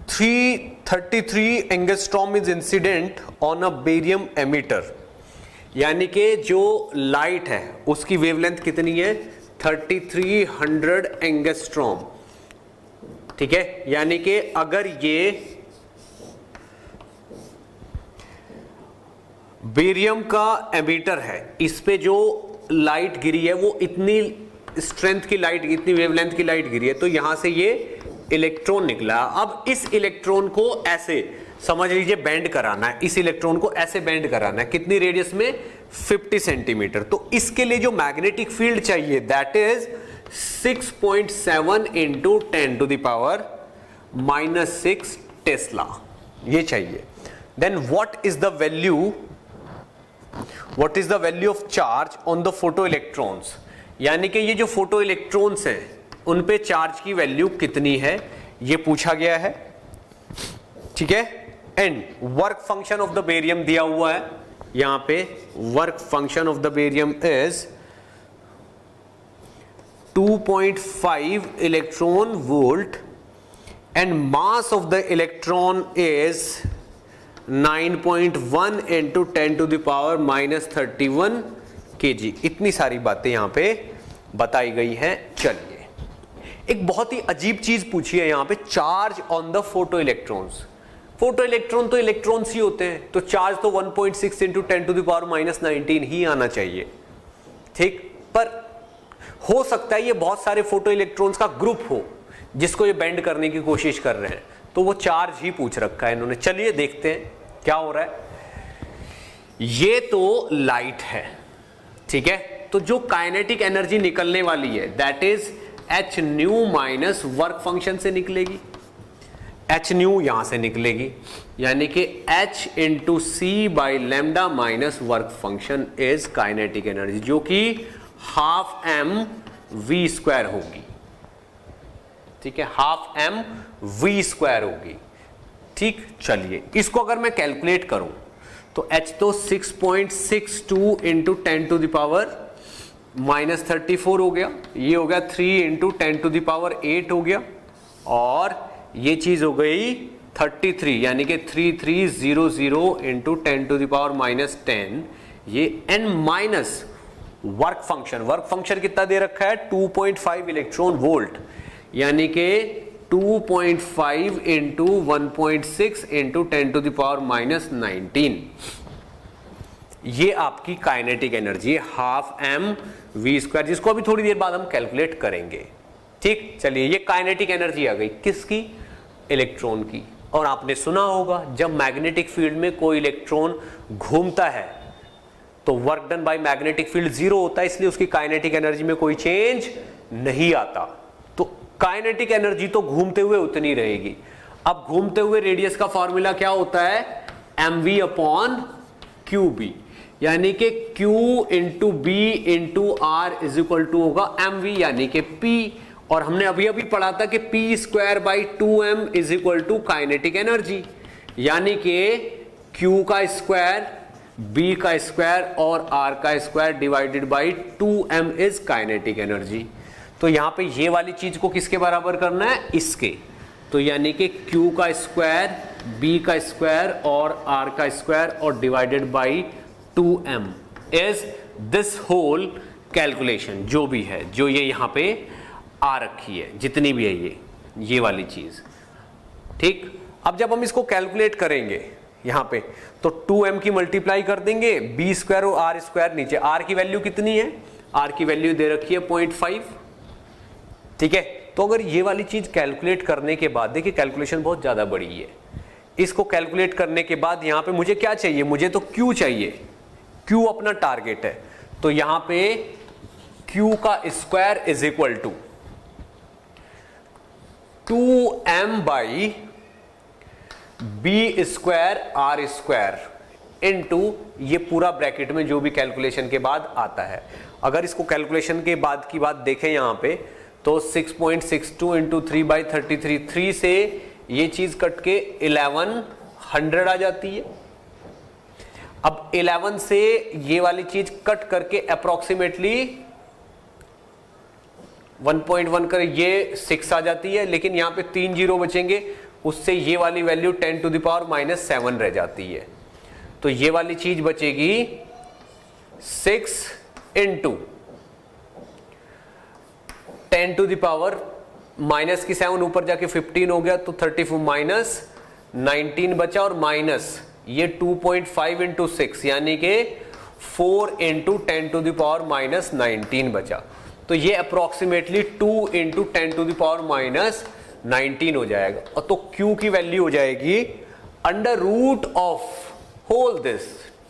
333 angstrom is incident on a barium emitter, यानी कि जो लाइट है उसकी वेवलेंथ कितनी है, 3300 एंगस्ट्रॉम। ठीक है, यानी कि अगर ये बेरियम का एमिटर है, इस पे जो लाइट गिरी है वो इतनी स्ट्रेंथ की लाइट, इतनी वेवलेंथ की लाइट गिरी है, तो यहां से ये इलेक्ट्रॉन निकला। अब इस इलेक्ट्रॉन को ऐसे समझ लीजिए बेंड कराना है, इस इलेक्ट्रॉन को ऐसे बेंड कराना है, कितनी रेडियस में, 50 सेंटीमीटर। तो इसके लिए जो मैग्नेटिक फील्ड चाहिए that is 6.7 into 10 to the power -6 tesla, ये चाहिए। Then what is the value of charge on the photo electrons, यानी कि ये जो फोटो इलेक्ट्रॉन्स हैं उन पे चार्ज की वैल्यू कितनी है, ये पूछा गया है। ठीक है, and work function of the barium दिया हुआ है यहां पे। Work function of the barium is 2.5 electron volt and mass of the electron is 9.1 into 10 to the power -31 kg। इतनी सारी बातें यहां पे बताई गई हैं। चलिए, एक बहुत ही अजीब चीज पूछी है यहां पे, charge on the photo electrons. Photo electron तो इलेक्ट्रॉन्स ही होते हैं, तो चार्ज तो 1.6 इंटू 10 टू द पावर -19 ही आना चाहिए। ठीक, पर हो सकता है ये बहुत सारे फोटो इलेक्ट्रॉन्स का ग्रुप हो जिसको ये बेंड करने की कोशिश कर रहे हैं, तो वो चार्ज ही पूछ रखा है इन्होंने। चलिए देखते हैं क्या हो रहा है। ये तो लाइट है, ठीक है, तो जो काइनेटिक एनर्जी निकलने वाली है that is H nu minus work function से निकलेगी। एच न्यू यहां से निकलेगी, यानी कि H into C by lambda minus work function is kinetic energy, जो कि 12mv² होगी। ठीक है, 12mv² होगी। ठीक, चलिए इसको अगर मैं कैलकुलेट करूं तो h तो 6.62 इंटू 10 टू द पावर -34 हो गया, ये हो गया 3 इंटू 10 टू द पावर 8 हो गया, और ये चीज हो गई 33, यानी कि 3300 इंटू 10 टू द पावर -10, ये n माइनस वर्क फंक्शन कितना दे रखा है, 2.5 इलेक्ट्रॉन वोल्ट, यानी कि 2.5 into 1.6 into 10 to the power -19, ये आपकी काइनेटिक एनर्जी है 12mv², जिसको अभी थोड़ी देर बाद हम कैलकुलेट करेंगे। ठीक, चलिए ये काइनेटिक एनर्जी आ गई, किसकी, इलेक्ट्रॉन की। और आपने सुना होगा जब मैग्नेटिक फील्ड में कोई इलेक्ट्रॉन घूमता है तो work done by magnetic field 0 होता है, इसलिए उसकी काइनेटिक एनर्जी में कोई चेंज नहीं आता। तो काइनेटिक एनर्जी तो घूमते हुए उतनी रहेगी। अब घूमते हुए रेडियस का फॉर्मूला क्या होता है, mv/qb, यानी कि q into B into R is equal to होगा mv, यानी कि p, और हमने अभी अभी पढ़ा था कि p²/2m is equal to kinetic energy, यानी कि q का स्क्वायर, b का स्क्वायर और r का square divided by 2m is kinetic energy. तो यहां पे ये वाली चीज को किसके बराबर करना है, इसके, तो यानी कि q का स्क्वायर, b का स्क्वायर और r का स्क्वायर और divided by 2m is this whole calculation, जो भी है, जो ये यहां पे आ रखी है, जितनी भी है ये वाली चीज। ठीक, अब जब हम इसको कैलकुलेट करेंगे यहां पे, तो 2m की मल्टीप्लाई कर देंगे, b² और r², नीचे r की वैल्यू कितनी है, r की वैल्यू दे रखी है 0.5। ठीक है, तो अगर ये वाली चीज कैलकुलेट करने के बाद, देखिए कैलकुलेशन बहुत ज्यादा बड़ी है, इसको कैलकुलेट करने के बाद यहां पे मुझे क्या चाहिए, मुझे तो Q चाहिए, Q अपना टारगेट है, तो यहां पे Q का square is equal to 2m by B square R square into ये पूरा ब्रैकेट में जो भी कैलकुलेशन के बाद आता है। अगर इसको कैलकुलेशन के बाद की बात देखें यहां पे तो 6.62 इंटू 3/33, 3 से ये चीज कट के 1100 आ जाती है। अब 11 से ये वाली चीज कट करके अप्रोक्सीमेटली 1.1 कर ये 6 आ जाती है, लेकिन यहां पे 3 जीरो बचेंगे, उससे ये वाली वैल्यू 10⁻⁻7 रह जाती है। तो ये वाली चीज बचेगी 6 इंटू 10⁻, माइनस की 7 ऊपर जाके 15 हो गया तो 34 माइनस 19 बचा, और माइनस ये 2.5 इंटू 6 यानी कि 4 इंटू 10⁻⁻19 बचा। तो ये अप्रोक्सीमेटली 2 इंटू 10⁻⁻19 हो जाएगा। और तो Q की वैल्यू हो जाएगी under root of whole this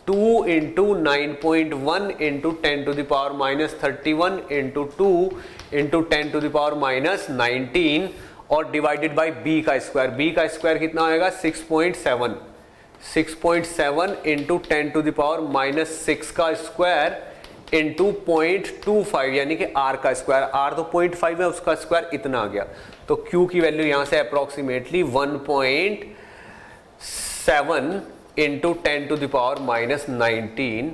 2 into 9.1 into 10⁻31 into 2 into 10⁻19 और डिवाइडेड बाई b का स्क्वायर। b का स्क्वायर कितना आएगा 6.7 इंटू 10⁻6 का स्क्वायर इंटू 0.25 यानी कि r का स्क्वायर। r तो 0.5 है, उसका स्क्वायर इतना आ गया। तो Q की वैल्यू यहां से अप्रोक्सीमेटली 1.7 इंटू 10⁻19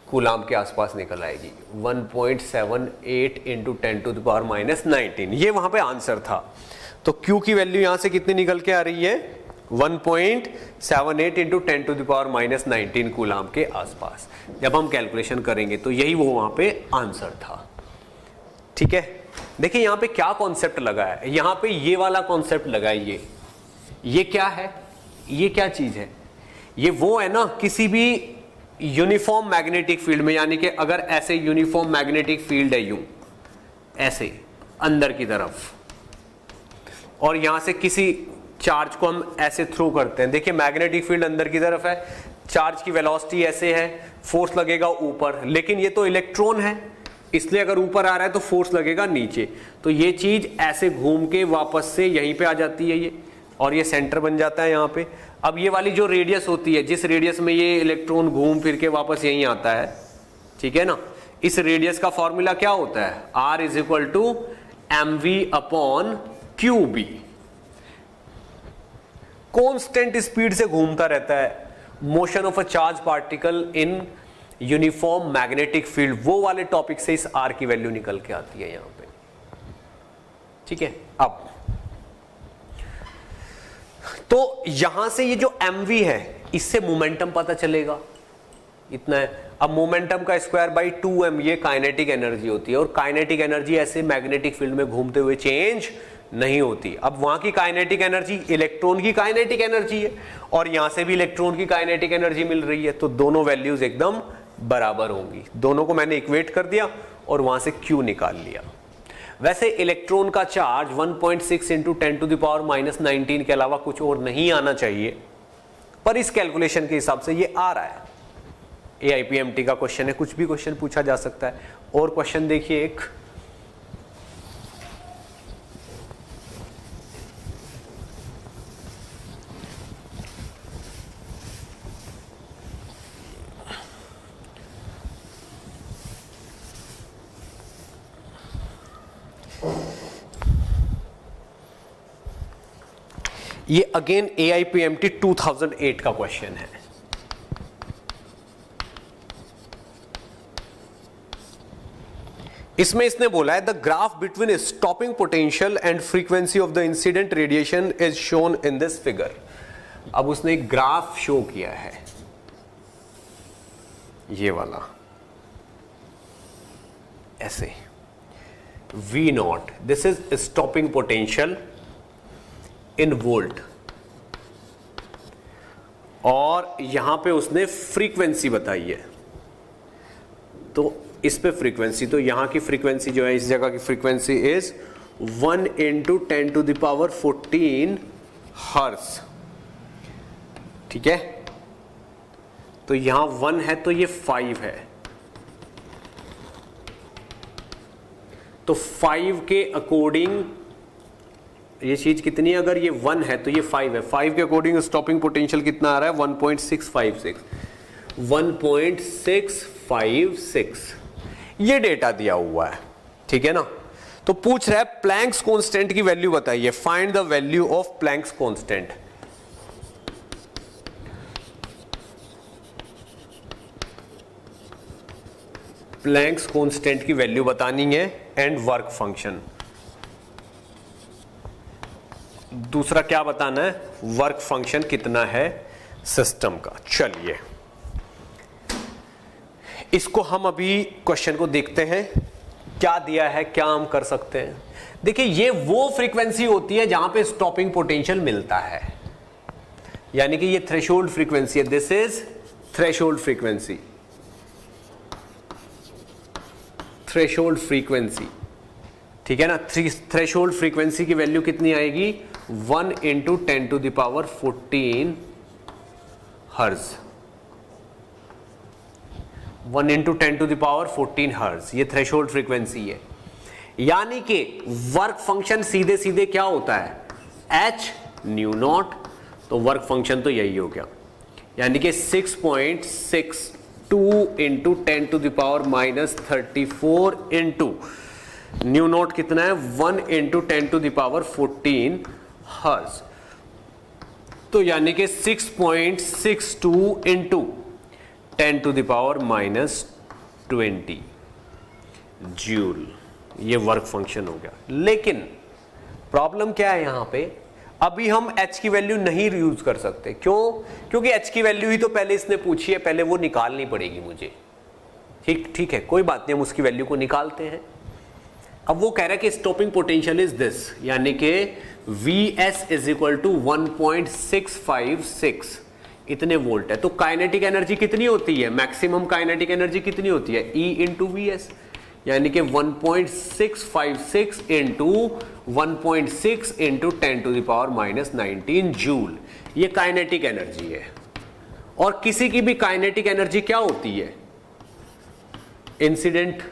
कूलाम के आसपास निकल आएगी। 1.78 इंटू 10⁻19 ये वहां पे आंसर था। तो Q की वैल्यू यहां से कितनी निकल के आ रही है 1.78 इंटू 10⁻19 कूलाम के आसपास। जब हम कैलकुलेशन करेंगे तो यही वो वहां पे आंसर था। ठीक है, देखिए यहां पे क्या कॉन्सेप्ट लगा है, यहां पे ये वाला कॉन्सेप्ट लगा है। ये क्या है, ये क्या चीज है, ये वो है ना किसी भी यूनिफॉर्म मैग्नेटिक फील्ड में, यानी कि अगर ऐसे यूनिफॉर्म मैग्नेटिक फील्ड है यूं ऐसे अंदर की तरफ, और यहां से किसी चार्ज को हम ऐसे थ्रो करते हैं। देखिए मैग्नेटिक फील्ड अंदर की तरफ है, चार्ज की वेलोसिटी ऐसे है, फोर्स लगेगा ऊपर, लेकिन ये तो इलेक्ट्रॉन है इसलिए अगर ऊपर आ रहा है तो फोर्स लगेगा नीचे। तो ये चीज ऐसे घूम के वापस से यहीं पे आ जाती है ये, और ये सेंटर बन जाता है यहाँ पे। अब ये वाली जो रेडियस होती है, जिस रेडियस में ये इलेक्ट्रॉन घूम फिर के वापस यहीं आता है, ठीक है ना, इस रेडियस का फॉर्मूला क्या होता है R is equal to mv/qb। Constant speed से घूमता रहता है motion of a charge particle in uniform magnetic field, वो वाले टॉपिक से इस R की वैल्यू निकल के आती है यहां पे। ठीक है, अब तो यहां से ये जो mv है इससे मोमेंटम पता चलेगा, इतना है। अब मोमेंटम का स्क्वायर बाई 2m ये काइनेटिक एनर्जी होती है, और काइनेटिक एनर्जी ऐसे मैग्नेटिक फील्ड में घूमते हुए चेंज नहीं होती। अब वहां की काइनेटिक एनर्जी इलेक्ट्रॉन की काइनेटिक एनर्जी है, और यहां से भी इलेक्ट्रॉन की काइनेटिक एनर्जी मिल रही है, तो दोनों वैल्यूज एकदम बराबर होंगी। दोनों को मैंने इक्वेट कर दिया और वहां से Q निकाल लिया। वैसे इलेक्ट्रॉन का चार्ज 1.6 इंटू 10⁻⁻19 के अलावा कुछ और नहीं आना चाहिए, पर इस कैलकुलेशन के हिसाब से ये आ रहा है। AIPMT का क्वेश्चन है, कुछ भी क्वेश्चन पूछा जा सकता है। और क्वेश्चन देखिए एक, ये अगेन AIPMT 2008 का क्वेश्चन है। इसमें इसने बोला है the graph between stopping potential and frequency of the incident radiation is shown in this figure. अब उसने एक ग्राफ शो किया है, ये वाला ऐसे V0, this is stopping potential in volt, और यहां पे उसने फ्रीक्वेंसी बताई है। तो इस पे फ्रीक्वेंसी, तो यहां की फ्रीक्वेंसी जो है, इस जगह की फ्रीक्वेंसी इज 1 इंटू 10⁻14 हर्ट्ज, ठीक है, तो यहां 1 है तो ये 5 है, तो 5 के अकॉर्डिंग ये चीज कितनी है, अगर ये 1 है तो ये 5 है, 5 के अकॉर्डिंग स्टॉपिंग पोटेंशियल कितना आ रहा है 1.656, 1.656 ये डेटा दिया हुआ है, ठीक है ना। तो पूछ रहा है प्लैंक्स कांस्टेंट की वैल्यू बताइए, find the value of Planck's constant. Planck's constant की वैल्यू बतानी है एंड वर्क फंक्शन। दूसरा क्या बताना है, वर्क फंक्शन कितना है सिस्टम का। चलिए इसको हम अभी क्वेश्चन को देखते हैं, क्या दिया है, क्या हम कर सकते हैं। देखिए ये वो फ्रीक्वेंसी होती है जहां पे स्टॉपिंग पोटेंशियल मिलता है, यानी कि ये थ्रेशोल्ड फ्रीक्वेंसी है, this is threshold frequency, threshold frequency, ठीक है ना। थ्रेशोल्ड फ्रीक्वेंसी की वैल्यू कितनी आएगी 1 × 10⁻14 हर्ज, 1 × 10⁻14 हर्ज, ये थ्रेशोल्ड फ्रीक्वेंसी है। यानी कि वर्क फंक्शन सीधे सीधे क्या होता है h न्यू नॉट, तो वर्क फंक्शन तो यही हो गया, यानी कि 6.62 × 10⁻34 इंटू न्यू नॉट कितना है 1 × 10⁻14 हर्ज, तो यानी कि 6.62 × 10⁻20 जूल, ये वर्क फंक्शन हो गया। लेकिन प्रॉब्लम क्या है यहां पे, अभी हम h की वैल्यू नहीं यूज कर सकते, क्यों, क्योंकि h की वैल्यू ही तो पहले इसने पूछी है, पहले वो निकालनी पड़ेगी मुझे, ठीक है, कोई बात नहीं, हम उसकी वैल्यू को निकालते हैं। अब वो कह रहा है कि स्टॉपिंग पोटेंशियल इज दिस, यानी कि Vs = 1.656 इतने वोल्ट है, तो काइनेटिक एनर्जी कितनी होती है, मैक्सिमम काइनेटिक एनर्जी कितनी होती है E × Vs, यानी कि 1.656 × 1.6 × 10⁻19 जूल, ये काइनेटिक एनर्जी है। और किसी की भी काइनेटिक एनर्जी क्या होती है, इंसिडेंट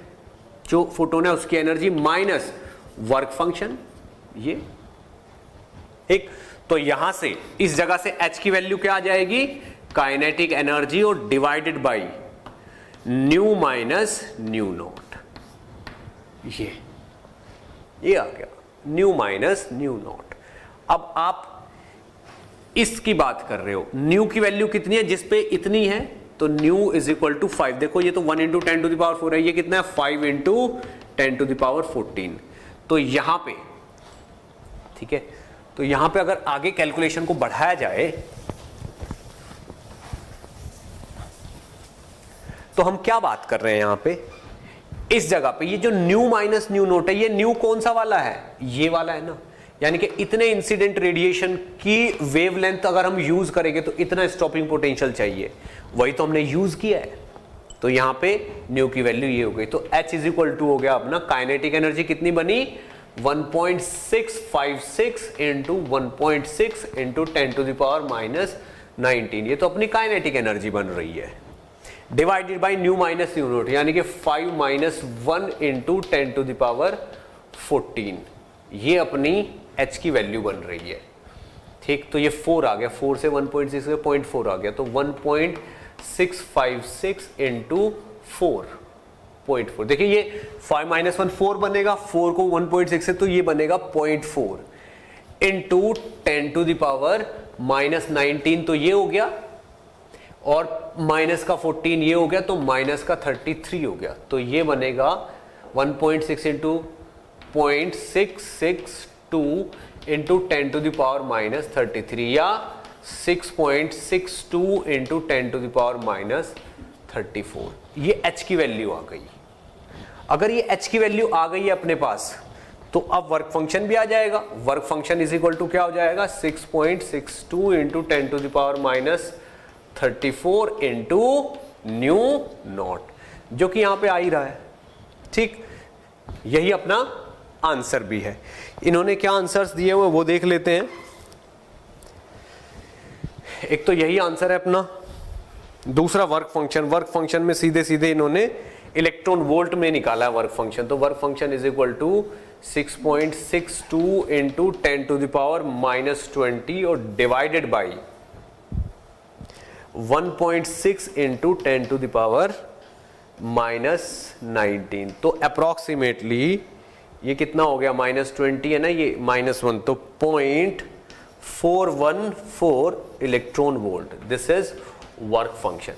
जो फोटोन है उसकी एनर्जी माइनस वर्क फंक्शन, ये एक, तो यहां से इस जगह से h की वैल्यू क्या आ जाएगी, काइनेटिक एनर्जी और divided by new minus new nought, ये आ गया न्यू माइनस न्यू नॉट। अब आप इसकी बात कर रहे हो, न्यू की वैल्यू कितनी है जिस पे इतनी है, तो न्यू = 5, देखो ये तो 1 × 10⁻4 है, ये कितना है 5 × 10⁻14, तो यहां पे, ठीक है, तो यहां पे अगर आगे कैलकुलेशन को बढ़ाया जाए तो हम क्या बात कर रहे हैं यहां पे, इस जगह पे ये जो न्यू माइनस न्यू नॉट है, ये न्यू कौन सा वाला है, ये वाला है ना, यानी कि इतने इंसिडेंट रेडिएशन की वेवलेंथ अगर हम यूज करेंगे तो इतना स्टॉपिंग पोटेंशियल चाहिए, वही तो हमने यूज किया है, तो यहां पे न्यू की वैल्यू ये हो गई, तो h = हो गया अपना, काइनेटिक एनर्जी कितनी बनी 1.656 × 1.6 × 10⁻19, ये तो अपनी काइनेटिक एनर्जी बन रही है, divided by new minus new not, यानी कि 5 - 1 × 10⁻14, ये अपनी h की वैल्यू बन रही है, ठीक। तो ये 4 आ गया, 4 से 1.6 से 0.4 आ गया, तो 1.656 × 4.4, देखिए ये 5 - 1 4 बनेगा, 4 को 1.6 से, तो ये बनेगा 0.4 × 10⁻19, तो ये हो गया, और माइनस का 14 ये हो गया, तो माइनस का 33 हो गया, तो ये बनेगा 1.6 × 0.662 × 10⁻33 या 6.62 × 10⁻34, ये h की वैल्यू आ गई। अगर ये h की वैल्यू आ गई है अपने पास, तो अब वर्क फंक्शन भी आ जाएगा, वर्क फंक्शन = क्या हो जाएगा 6.62 × 10⁻34 इंटू न्यू नॉट, जो कि यहां पे आ ही रहा है, ठीक। यही अपना आंसर भी है। इन्होंने क्या आंसर्स दिए हुए वो देख लेते हैं। एक तो यही आंसर है अपना। दूसरा वर्क फंक्शन में सीधे सीधे इन्होंने इलेक्ट्रॉन वोल्ट में निकाला है वर्क फंक्शन, तो work function is equal to 6.62 into 10 to the power -20 और divided by 1.6 into 10 to the power -19। तो अप्रोक्सीमेटली ये कितना हो गया, -20 है ना, ये -1, तो 0.414 electron volt. This is work function.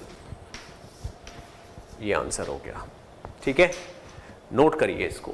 ये आंसर हो गया, ठीक है, नोट करिए इसको।